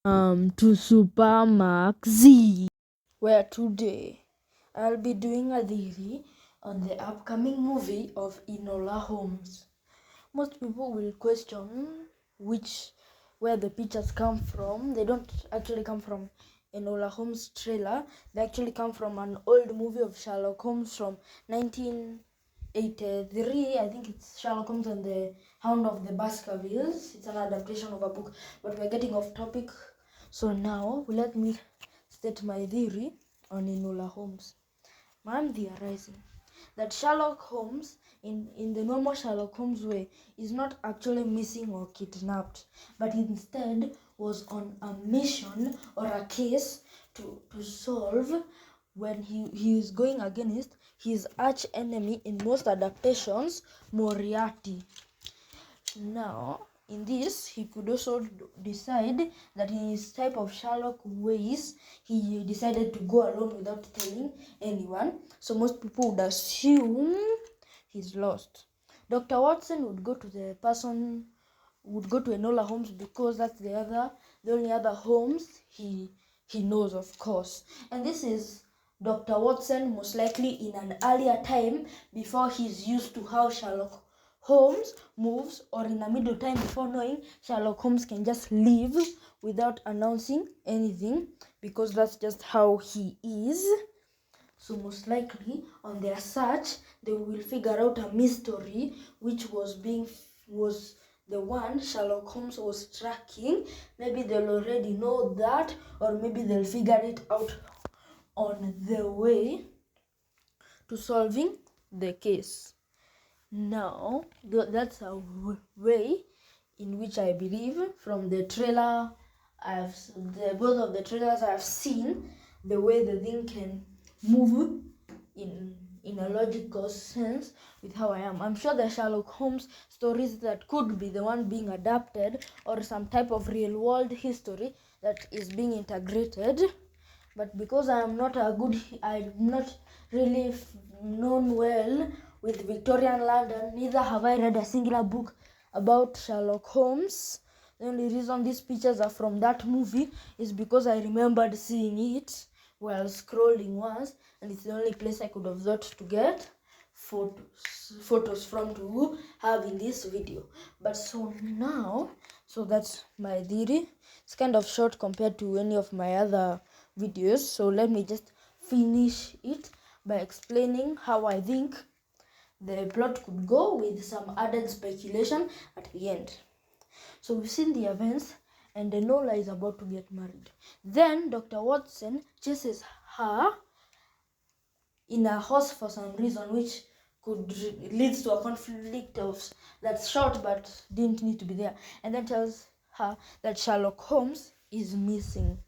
To Supermax Z, where today I'll be doing a theory on the upcoming movie of Enola Holmes. Most people will question where the pictures come from. They don't actually come from Enola Holmes trailer. They actually come from an old movie of Sherlock Holmes from 1983. I think it's Sherlock Holmes and the Hound of the Baskervilles. It's an adaptation of a book, but we're getting off topic. So now let me state my theory on Enola Holmes. I'm theorizing that Sherlock Holmes, in the normal Sherlock Holmes way, is not actually missing or kidnapped, but instead was on a mission or a case to solve when he is going against his arch enemy in most adaptations, Moriarty. Now, in this, he could also decide that in his type of Sherlock ways, he decided to go alone without telling anyone. So most people would assume he's lost. Dr. Watson would go to Enola Holmes because that's the only other Holmes he knows, of course. And this is Dr. Watson most likely in an earlier time before he's used to how Sherlock Holmes moves, or in the middle time before knowing Sherlock Holmes can just leave without announcing anything, because that's just how he is. So most likely on their search they will figure out a mystery which was the one Sherlock Holmes was tracking. Maybe they'll already know that, or maybe they'll figure it out on the way to solving the case. Now, that's a way in which I believe from the trailer, both of the trailers I've seen, the way the thing can move in a logical sense with how I am. I'm sure the Sherlock Holmes stories that could be the one being adapted, or some type of real world history that is being integrated. But because I'm not really known well with Victorian London, neither have I read a singular book about Sherlock Holmes. The only reason these pictures are from that movie is because I remembered seeing it while scrolling once, and it's the only place I could have thought to get photos from to have in this video. But so that's my theory. It's kind of short compared to any of my other videos, so let me just finish it by explaining how I think the plot could go, with some added speculation at the end. So we've seen the events, and Enola is about to get married. Then Dr. Watson chases her in a horse for some reason, which leads to a conflict of that's short but didn't need to be there, and then tells her that Sherlock Holmes is missing.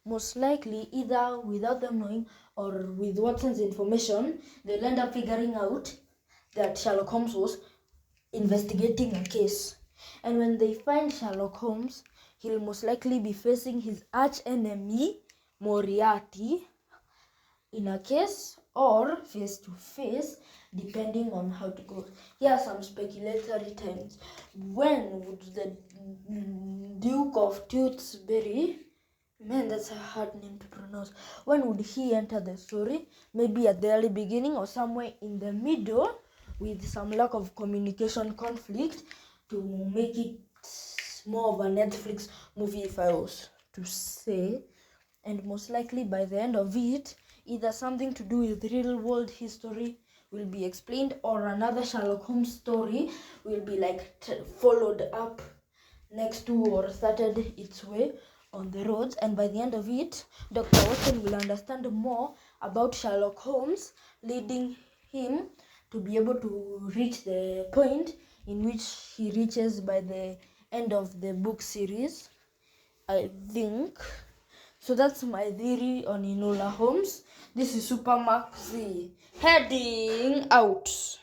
Most likely, either without them knowing or with Watson's information, they'll end up figuring out that Sherlock Holmes was investigating a case. And when they find Sherlock Holmes, he'll most likely be facing his arch enemy, Moriarty, in a case or face to face, depending on how to go. Here are some speculatory times. When would the Duke of Tewkesbury, man, that's a hard name to pronounce, when would he enter the story? Maybe at the early beginning or somewhere in the middle, with some lack of communication conflict, to make it more of a Netflix movie, if I was to say. And most likely by the end of it, either something to do with real world history will be explained, or another Sherlock Holmes story will be like followed up next to, or started its way on the roads. And by the end of it, Dr. Watson will understand more about Sherlock Holmes, leading him to be able to reach the point in which he reaches by the end of the book series, I think. So that's my theory on Enola Holmes. This is Super Maxi heading out.